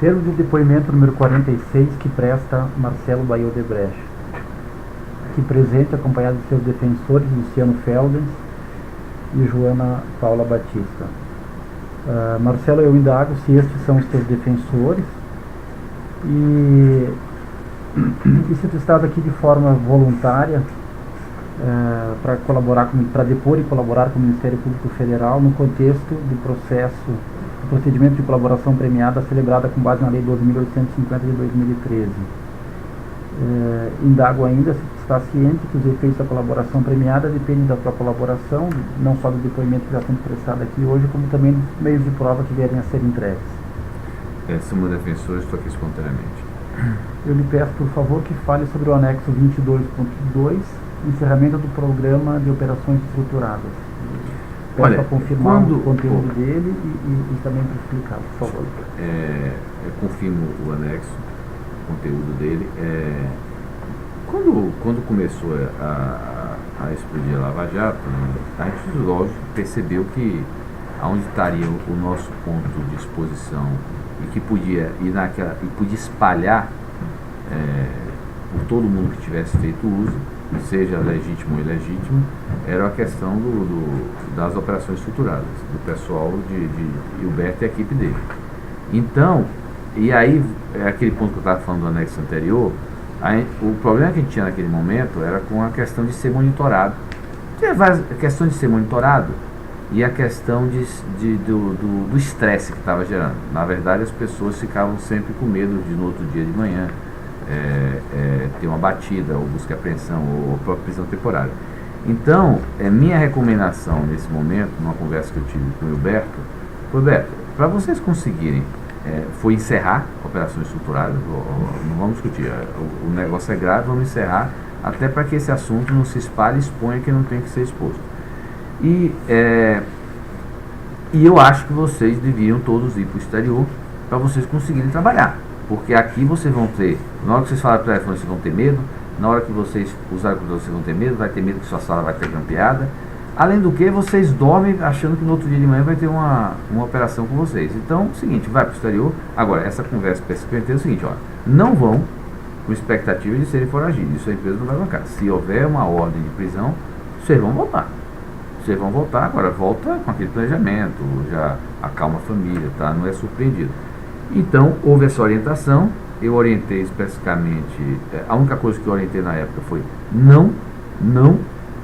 Termo de depoimento número 46 que presta Marcelo Baio Odebrecht. Aqui presente, acompanhado de seus defensores, Luciano Feldens e Joana Paula Batista. Marcelo, eu indago se estes são os teus defensores e se tu estás aqui de forma voluntária para colaborar, para depor e colaborar com o Ministério Público Federal no contexto do procedimento de colaboração premiada celebrada com base na Lei 12.850 de 2013. Indago ainda se tu está ciente que os efeitos da colaboração premiada dependem da tua colaboração, não só do depoimento que já sendo prestado aqui hoje, como também dos meios de prova que vierem a ser entregues. São meus defensores, estou aqui espontaneamente. Eu lhe peço, por favor, que fale sobre o anexo 22.2, encerramento do programa de operações estruturadas. Peço para confirmar o conteúdo dele e também para explicar, por favor. Eu confirmo o anexo, o conteúdo dele. Quando começou a explodir a Lava Jato, a gente, lógico, percebeu que aonde estaria o nosso ponto de exposição e que podia ir e podia espalhar por todo mundo que tivesse feito uso, seja legítimo ou ilegítimo, era a questão das operações estruturadas, do pessoal de Gilberto e a equipe dele. Então, e aí, aquele ponto que eu estava falando do anexo anterior, o problema que a gente tinha naquele momento era com a questão de ser monitorado. A questão de ser monitorado e a questão do estresse que estava gerando. Na verdade, as pessoas ficavam sempre com medo de, no outro dia de manhã, ter uma batida, ou busca e apreensão, ou própria prisão temporária. Então, minha recomendação nesse momento, numa conversa que eu tive com o Gilberto, foi: Gilberto, para vocês conseguirem, foi encerrar operações estruturadas, não vamos discutir, o negócio é grave, vamos encerrar, até para que esse assunto não se espalhe e exponha quem não tem que ser exposto. E eu acho que vocês deveriam todos ir para o exterior para vocês conseguirem trabalhar. Porque aqui vocês vão ter, na hora que vocês falarem para o telefone, vocês vão ter medo, na hora que vocês usarem o computador, vocês vão ter medo, vai ter medo que sua sala vai ter grampeada. Além do que, vocês dormem achando que no outro dia de manhã vai ter uma operação com vocês. Então, é o seguinte, vai para o exterior. Agora, essa conversa para esse cliente é o seguinte: não vão com expectativa de serem foragidos. Isso a empresa não vai bancar. Se houver uma ordem de prisão, vocês vão voltar. Vocês vão voltar, agora volta com aquele planejamento, já acalma a família, tá? Não é surpreendido. Então, houve essa orientação, eu orientei especificamente, a única coisa que eu orientei na época foi: não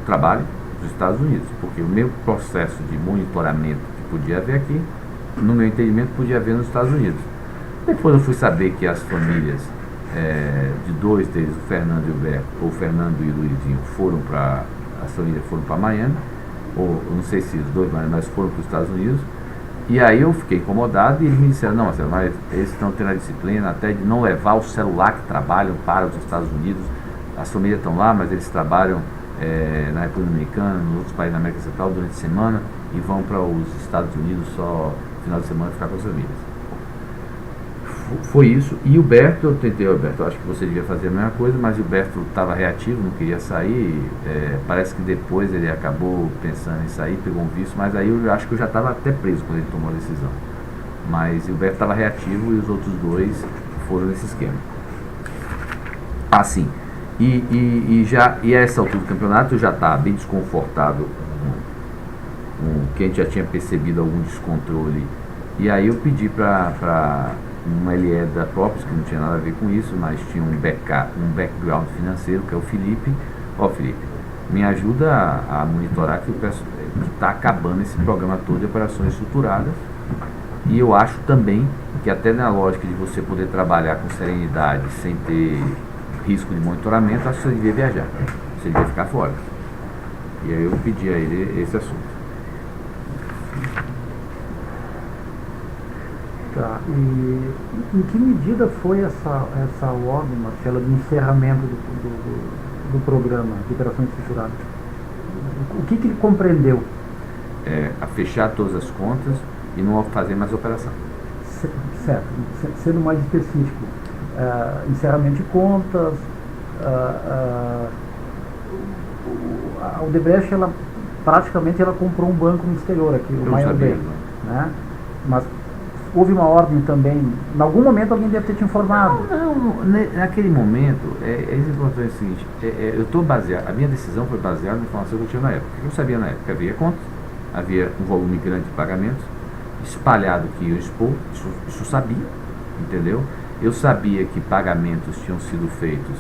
trabalhe nos Estados Unidos, porque o meu processo de monitoramento que podia haver aqui, no meu entendimento, podia haver nos Estados Unidos. Depois eu fui saber que as famílias de dois deles, o Fernando e o Gilberto, ou o Fernando e o Luizinho, as famílias foram para Miami, ou não sei se os dois, mas foram para os Estados Unidos. E aí eu fiquei incomodado e eles me disseram: não, Marcelo, mas eles estão tendo a disciplina até de não levar o celular que trabalham para os Estados Unidos. As famílias estão lá, mas eles trabalham na República Dominicana, nos outros países da América Central durante a semana e vão para os Estados Unidos só no final de semana ficar com as famílias. Foi isso. E o Berto, eu tentei, Berto, acho que você devia fazer a mesma coisa, mas o Berto estava reativo, não queria sair. Parece que depois ele acabou pensando em sair, pegou um visto, mas aí eu acho que eu já estava até preso quando ele tomou a decisão. Mas o Berto estava reativo e os outros dois foram nesse esquema. Assim, e a essa altura do campeonato eu já estava bem desconfortável com que a gente já tinha percebido algum descontrole. E aí eu pedi para uma LE da Própolis, que não tinha nada a ver com isso, mas tinha um background financeiro, que é o Felipe. Felipe, me ajuda a monitorar que está acabando esse programa todo de operações estruturadas. E eu acho também que, até na lógica de você poder trabalhar com serenidade, sem ter risco de monitoramento, acho que você devia viajar, você devia ficar fora. E aí eu pedi a ele esse assunto. Tá. E em que medida foi essa ordem, Marcelo, de encerramento do programa de operações estruturadas? O que ele compreendeu? A fechar todas as contas e não fazer mais operação. Certo. Sendo mais específico, encerramento de contas, a Odebrecht, praticamente ela comprou um banco no exterior aqui, o Maior Bank, né? Mas houve uma ordem também, em algum momento alguém deve ter te informado. Naquele momento, é importante o seguinte, eu estou baseado, a minha decisão foi baseada na informação que eu tinha na época. O que eu sabia na época? Havia contas, havia um volume grande de pagamentos, espalhado que ia expor, isso eu sabia, entendeu? Eu sabia que pagamentos tinham sido feitos,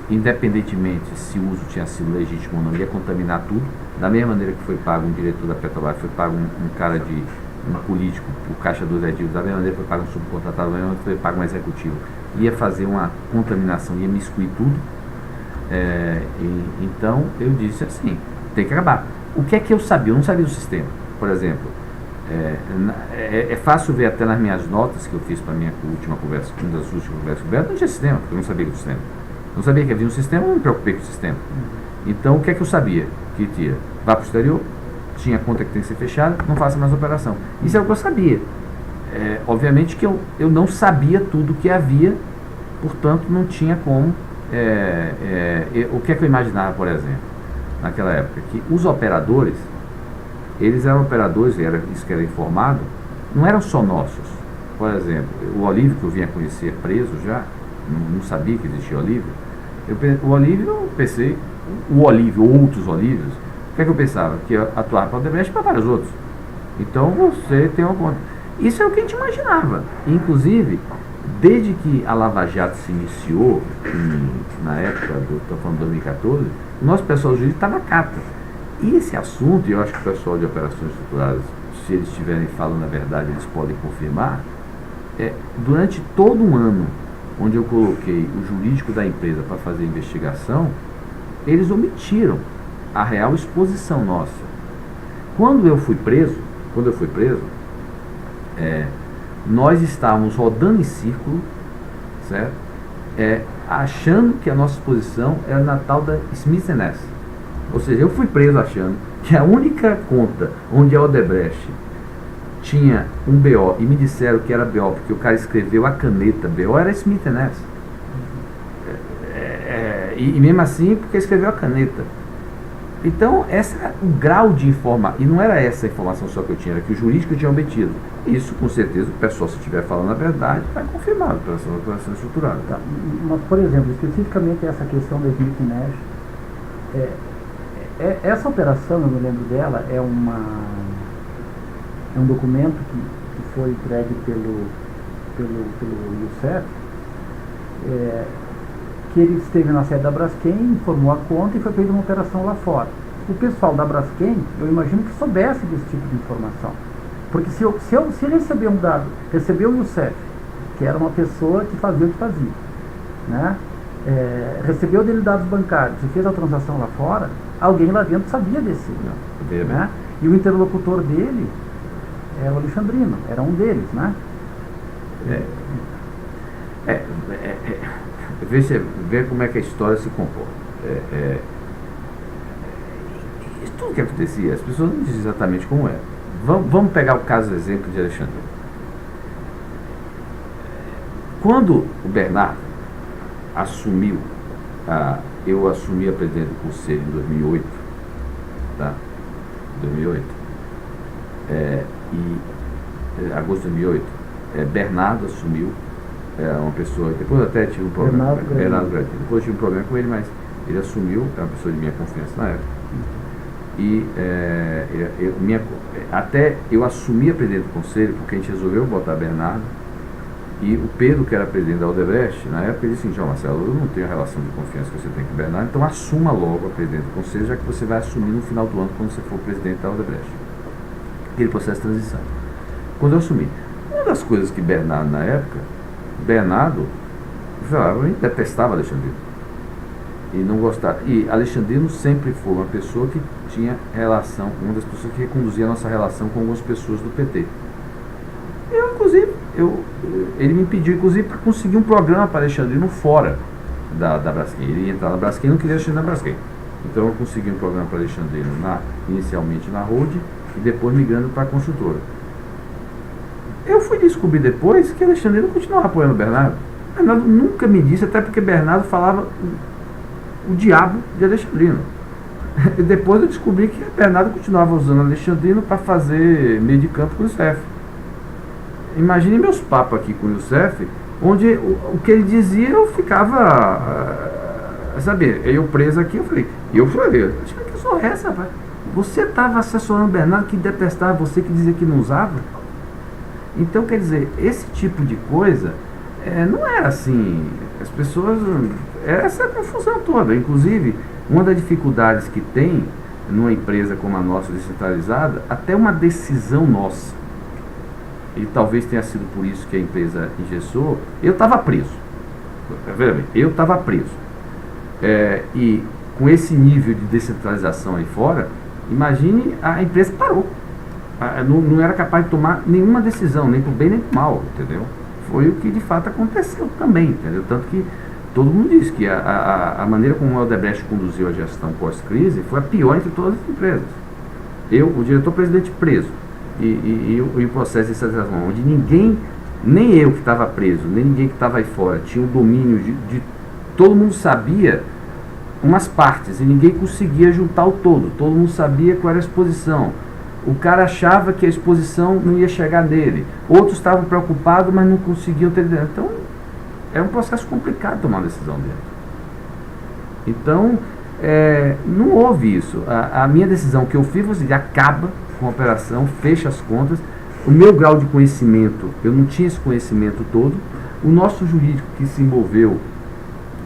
independentemente se o uso tinha sido legítimo ou não, ia contaminar tudo. Da mesma maneira que foi pago um diretor da Petrobras, foi pago um cara de um político, o Caixa dos Retivos, da mesma maneira que foi pago um subcontratado, da mesma maneira que foi pago um executivo, ia fazer uma contaminação, ia miscuir tudo. Então eu disse assim, tem que acabar. O que é que eu sabia? Eu não sabia do sistema. Por exemplo, é fácil ver até nas minhas notas que eu fiz para a minha última conversa, uma das últimas conversas com o Beto, não tinha sistema, porque eu não sabia do sistema. Não sabia que havia um sistema, eu não me preocupei com o sistema. Então, o que é que eu sabia? Que tinha, vá para o exterior, tinha conta que tem que ser fechada, não faça mais operação. Isso é o que eu sabia. Obviamente que eu não sabia tudo que havia, portanto, não tinha como. O que é que eu imaginava, por exemplo, naquela época? Que os operadores, eles eram operadores, isso que era informado, não eram só nossos. Por exemplo, o Olívio, que eu vinha conhecer preso já, não sabia que existia Olívio. O Olívio, eu pensei, o Olívio, outros Olívios, o que é que eu pensava? Que eu atuava para o Odebrecht e para vários outros. Então você tem uma conta. Isso é o que a gente imaginava. Inclusive, desde que a Lava Jato se iniciou, na época, estou falando de 2014, o nosso pessoal jurídico estava cata. E esse assunto, e eu acho que o pessoal de operações estruturadas, se eles estiverem falando a verdade, eles podem confirmar, durante todo um ano, onde eu coloquei o jurídico da empresa para fazer a investigação, eles omitiram a real exposição nossa. Quando eu fui preso, nós estávamos rodando em círculo, certo? Achando que a nossa exposição era na tal da Smith & Ness. Ou seja, eu fui preso achando que a única conta onde a Odebrecht tinha um BO, e me disseram que era BO porque o cara escreveu a caneta BO, era Smith & Ness. E mesmo assim, porque escreveu a caneta. Então, esse era o grau de informação. E não era essa a informação só que eu tinha, era que o jurídico tinha obtido. Isso, com certeza, o pessoal, se estiver falando a verdade, vai confirmar a operação estruturada. Tá. Mas, por exemplo, especificamente essa questão da Smith & Ness, essa operação, eu me lembro dela, é um documento que foi entregue pelo Youssef, que ele esteve na sede da Braskem, informou a conta e foi feita uma operação lá fora. O pessoal da Braskem, eu imagino que soubesse desse tipo de informação. Porque se ele receber um dado, recebeu o Youssef, que era uma pessoa que fazia o que fazia, né? Recebeu dele dados bancários e fez a transação lá fora, alguém lá dentro sabia desse. Né? E o interlocutor dele era o Alexandrino, era um deles, né? Ver como é que a história se comporta. Tudo que acontecia, as pessoas não dizem exatamente como é. Vamos pegar o caso, exemplo de Alexandre. Quando o Bernardo assumiu, eu assumi a presidência do Conselho em 2008, tá? 2008. Agosto de 2008, Bernardo assumiu. Uma pessoa, depois até tive um problema com Bernardo Gradini. Depois tive um problema com ele, mas ele assumiu, é uma pessoa de minha confiança na época. E até eu assumi a presidência do conselho, porque a gente resolveu botar Bernardo, e o Pedro, que era presidente da Odebrecht, na época ele disse assim: João Marcelo, eu não tenho a relação de confiança que você tem com o Bernardo, então assuma logo a presidência do conselho, já que você vai assumir no final do ano, quando você for presidente da Odebrecht. Aquele processo de transição. Quando eu assumi, uma das coisas que Bernardo, na época, detestava Alexandrino e não gostava. E Alexandrino sempre foi uma pessoa que tinha relação, uma das pessoas que reconduzia a nossa relação com algumas pessoas do PT. Ele me pediu, inclusive, para conseguir um programa para Alexandrino fora da Braskem. Ele ia entrar na Braskem e não queria Alexandrino na Braskem. Então eu consegui um programa para Alexandrino inicialmente na Road e depois migrando para a construtora. Eu fui descobrir depois que Alexandrino continuava apoiando o Bernardo. Bernardo nunca me disse, até porque Bernardo falava o diabo de Alexandrino. E depois eu descobri que Bernardo continuava usando Alexandrino para fazer meio de campo com o Youssef. imagine meus papos aqui com o Youssef, onde o que ele dizia eu ficava, sabe, eu preso aqui, eu falei, acho que só essa, rapaz. Você estava assessorando o Bernardo que detestava você, que dizia que não usava. Então, quer dizer, esse tipo de coisa não era assim, as pessoas, era essa confusão toda. Inclusive, uma das dificuldades que tem numa empresa como a nossa, descentralizada, até uma decisão nossa, e talvez tenha sido por isso que a empresa engessou, eu estava preso. Eu estava preso. E com esse nível de descentralização aí fora, imagine, a empresa parou. Não era capaz de tomar nenhuma decisão, nem para o bem nem para o mal, entendeu? Foi o que de fato aconteceu também, entendeu? Tanto que todo mundo diz que a maneira como o Odebrecht conduziu a gestão pós-crise foi a pior entre todas as empresas. O diretor-presidente preso, e o processo de centralização, onde ninguém, nem eu que estava preso, nem ninguém que estava aí fora, tinha o domínio de todo mundo sabia umas partes e ninguém conseguia juntar o todo mundo sabia qual era a exposição. O cara achava que a exposição não ia chegar nele, outros estavam preocupados, mas não conseguiam ter. Então, é um processo complicado tomar uma decisão dele. Então, não houve isso. A minha decisão que eu fiz foi assim, acaba com a operação, fecha as contas. O meu grau de conhecimento, eu não tinha esse conhecimento todo. O nosso jurídico que se envolveu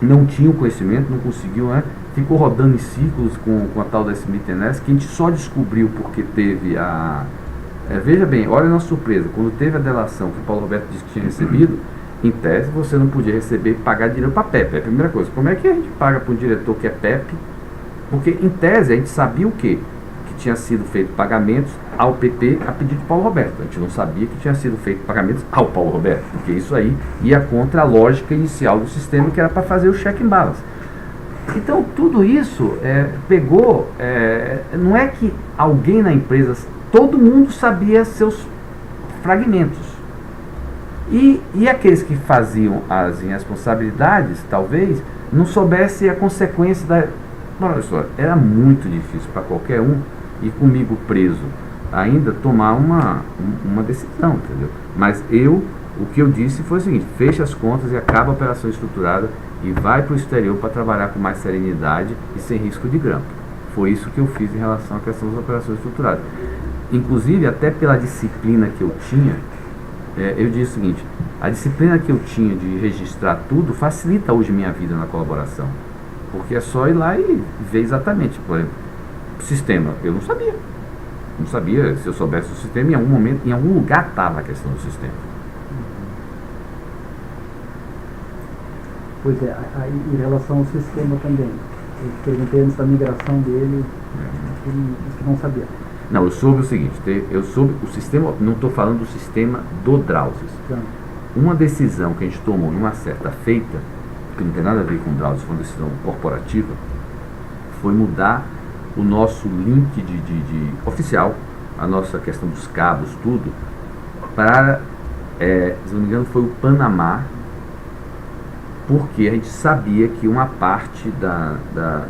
não tinha o conhecimento, não conseguiu, ficou rodando em círculos com a tal da Smith & Ness, que a gente só descobriu porque teve veja bem, olha a nossa surpresa, quando teve a delação que o Paulo Roberto disse que tinha recebido, em tese você não podia receber e pagar dinheiro para a PEP. É a primeira coisa, como é que a gente paga para um diretor que é PEP? Porque em tese a gente sabia o quê? Que tinha sido feito pagamentos ao PP a pedido de Paulo Roberto. A gente não sabia que tinha sido feito pagamentos ao Paulo Roberto, porque isso aí ia contra a lógica inicial do sistema, que era para fazer o check and balance. Então tudo isso pegou, não é que alguém na empresa, todo mundo sabia seus fragmentos. E aqueles que faziam as irresponsabilidades, talvez, não soubessem a consequência da... Olha só, era muito difícil para qualquer um, e comigo preso, ainda tomar uma decisão, entendeu? Mas o que eu disse foi o seguinte: fecha as contas e acaba a operação estruturada e vai para o exterior para trabalhar com mais serenidade e sem risco de grampo. Foi isso que eu fiz em relação à questão das operações estruturadas. Inclusive, até pela disciplina que eu tinha, eu disse o seguinte: a disciplina que eu tinha de registrar tudo facilita hoje minha vida na colaboração. Porque é só ir lá e ver exatamente, por exemplo, o sistema. Eu não sabia. Não sabia. Se eu soubesse o sistema, em algum momento, em algum lugar estava a questão do sistema. Pois é, em relação ao sistema também. Eu perguntei antes da migração dele, ele disse que não sabia. Não, eu soube o seguinte, eu soube o sistema, não estou falando do sistema do Drauzes. Uma decisão que a gente tomou numa certa feita, que não tem nada a ver com o Drauzes, foi uma decisão corporativa, foi mudar o nosso link de oficial, a nossa questão dos cabos, tudo, para, se não me engano, foi o Panamá, porque a gente sabia que uma parte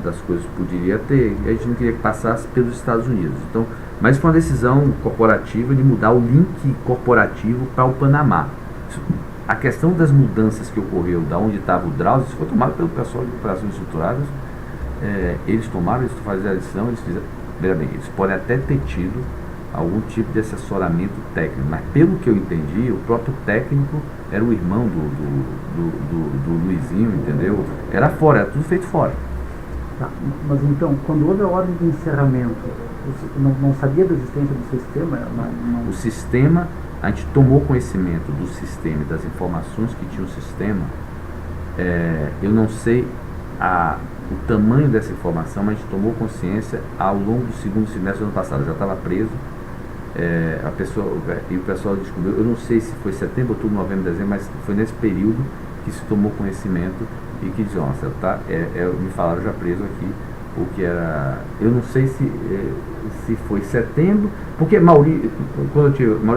das coisas poderia ter, e a gente não queria que passasse pelos Estados Unidos. Então, mas foi uma decisão corporativa de mudar o link corporativo para o Panamá. A questão das mudanças que ocorreu, da onde estava o Drauzes, foi tomado pelo pessoal de operações estruturadas. Eles tomaram, eles fizeram a decisão, eles fizeram. Veja bem, eles podem até ter tido algum tipo de assessoramento técnico, mas pelo que eu entendi, o próprio técnico era o irmão do Luizinho, entendeu? Era fora, era tudo feito fora. Tá, mas então, quando houve a ordem de encerramento, você não sabia da existência do sistema? O sistema, a gente tomou conhecimento do sistema e das informações que tinha o sistema. Eu não sei o tamanho dessa informação, mas a gente tomou consciência ao longo do segundo semestre do ano passado. Eu já estava preso. E o pessoal descobriu, eu não sei se foi setembro, outubro, novembro, dezembro, mas foi nesse período que se tomou conhecimento e que diz, nossa, me falaram já preso aqui, o que era, eu não sei se foi setembro, porque Maurício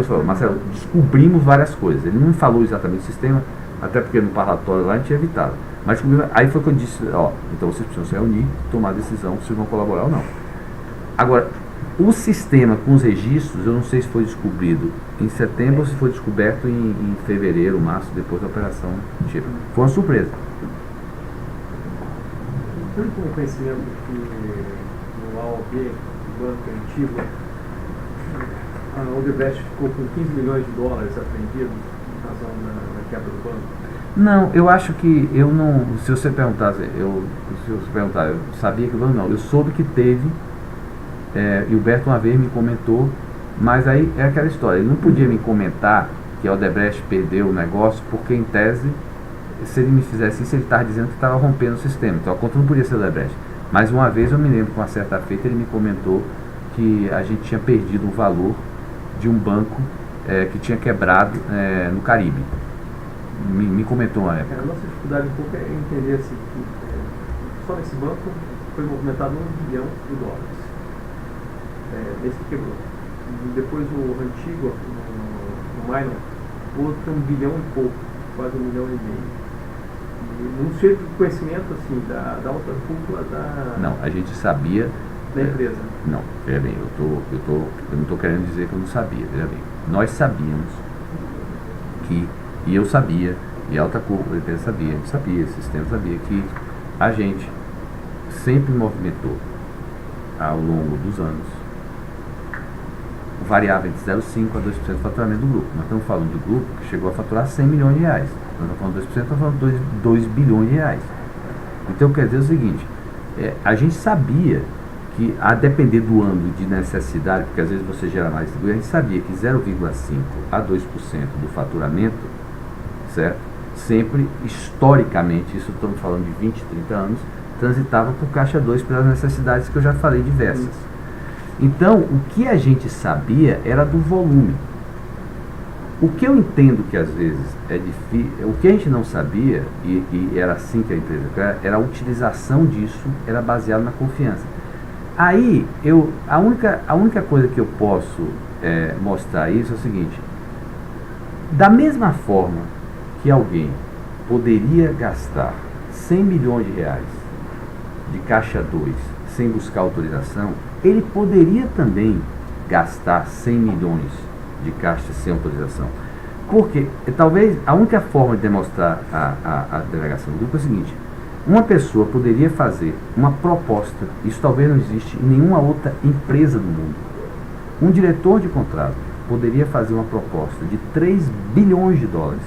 falou, Marcelo, descobrimos várias coisas, ele não me falou exatamente o sistema, até porque no parlatório lá a gente tinha evitado, mas aí foi que eu disse, então vocês precisam se reunir, tomar a decisão se vão colaborar ou não. Agora, O sistema com os registros, eu não sei se foi descobrido em setembro ou se foi descoberto em fevereiro, março, depois da operação Tipo. Foi uma surpresa. Você tem um conhecimento que no AOB, o banco antigo, a Odebrecht ficou com 15 milhões de dólares apreendidos em razão da quebra do banco? Não, eu acho que eu não. Se você perguntar, eu sabia que o banco não. Eu soube que teve. E o Berto uma vez me comentou, mas aí é aquela história. Ele não podia me comentar que a Odebrecht perdeu o negócio, porque em tese, se ele me fizesse isso, ele estava dizendo que estava rompendo o sistema. Então a conta não podia ser Odebrecht. Mas uma vez eu me lembro, com uma certa feita, ele me comentou que a gente tinha perdido o valor de um banco que tinha quebrado no Caribe. Me comentou uma época. A nossa dificuldade um pouco é entender assim, que só nesse banco foi movimentado $1 bilhão. Esse que quebrou. E depois o antigo, no Minor, outro $1 bilhão e pouco, quase $1,5 milhão. E não sei do conhecimento assim, da alta cúpula da. Não, a gente sabia. Da empresa. Não, veja bem, eu não estou querendo dizer que eu não sabia, veja bem. Nós sabíamos que, e eu sabia, e a alta cúpula da empresa sabia, a gente sabia, o sistema sabia que a gente sempre movimentou ao longo dos anos variável entre 0,5% a 2% do faturamento do grupo. Nós estamos falando de grupo que chegou a faturar R$100 milhões. Nós estamos falando de 2%, estamos falando de 2 bilhões de reais. Então quer dizer o seguinte, a gente sabia que, a depender do ano de necessidade, porque às vezes você gera mais, a gente sabia que 0,5% a 2% do faturamento, certo? Sempre, historicamente, isso estamos falando de 20, 30 anos, transitava por caixa 2 pelas necessidades que eu já falei diversas. Então, o que a gente sabia era do volume. O que eu entendo que às vezes é difícil, o que a gente não sabia, e era assim que a empresa era a utilização disso, era baseado na confiança. Aí, a única coisa que eu posso mostrar isso é o seguinte: da mesma forma que alguém poderia gastar R$100 milhões de caixa 2 sem buscar autorização, ele poderia também gastar 100 milhões de caixa sem autorização. Porque talvez a única forma de demonstrar a delegação do grupo é o seguinte: uma pessoa poderia fazer uma proposta, isso talvez não existe em nenhuma outra empresa do mundo. Um diretor de contrato poderia fazer uma proposta de 3 bilhões de dólares,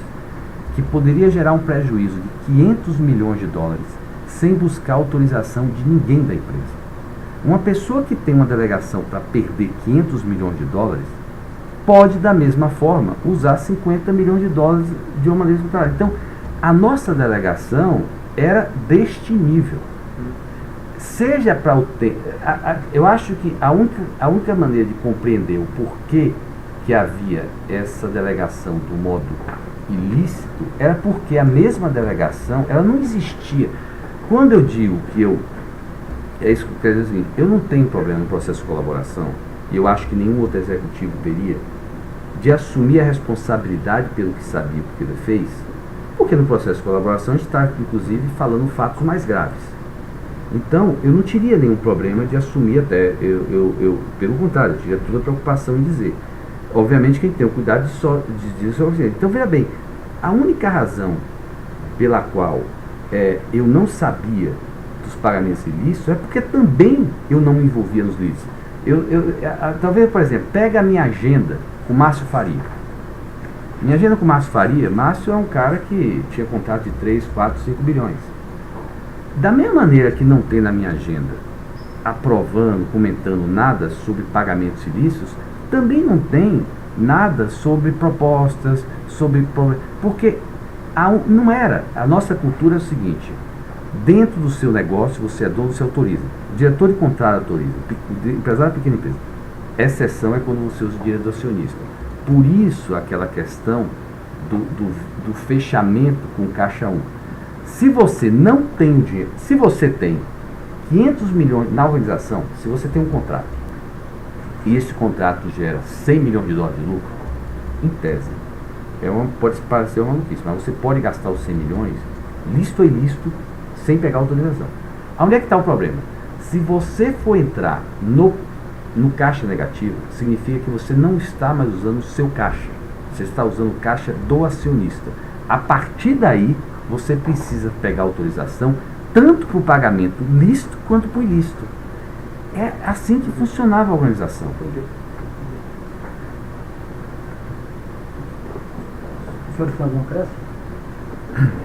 que poderia gerar um prejuízo de 500 milhões de dólares, sem buscar autorização de ninguém da empresa. Uma pessoa que tem uma delegação para perder 500 milhões de dólares, pode da mesma forma usar 50 milhões de dólares de uma maneira contrária. Então, a nossa delegação era deste nível. Seja para o tempo. Eu acho que a única maneira de compreender o porquê que havia essa delegação do modo ilícito era porque a mesma delegação, ela não existia. Quando eu digo que é isso que eu quero dizer, eu não tenho problema no processo de colaboração, e eu acho que nenhum outro executivo teria, de assumir a responsabilidade pelo que sabia, porque ele fez, porque no processo de colaboração a gente está, inclusive, falando fatos mais graves. Então, eu não teria nenhum problema de assumir até, pelo contrário, eu teria toda a preocupação em dizer. Obviamente que a gente tem o cuidado de dizer sobre isso. Então, veja bem, a única razão pela qual eu não sabia dos pagamentos ilícitos é porque também eu não me envolvia nos lícitos. Talvez, por exemplo, pega a minha agenda com Márcio Faria. Minha agenda com Márcio Faria, Márcio é um cara que tinha contrato de 3, 4, 5 bilhões. Da mesma maneira que não tem na minha agenda aprovando, comentando nada sobre pagamentos ilícitos, também não tem nada sobre propostas, porque não era. A nossa cultura é o seguinte: dentro do seu negócio, você é dono, você autoriza. O diretor de contrato autoriza. O empresário pequena empresa. Exceção é quando você usa o dinheiro do acionista. Por isso, aquela questão do fechamento com caixa 1. Se você não tem o dinheiro, se você tem 500 milhões na organização, se você tem um contrato, e esse contrato gera 100 milhões de dólares de lucro, em tese, pode parecer uma maluquice, mas você pode gastar os 100 milhões, lícito ou ilícito, sem pegar autorização. Onde é que está o problema? Se você for entrar no caixa negativo, significa que você não está mais usando o seu caixa. Você está usando o caixa do acionista. A partir daí, você precisa pegar autorização tanto para o pagamento lícito quanto para o ilícito. É assim que funcionava a organização. O senhor tem algum acréscimo?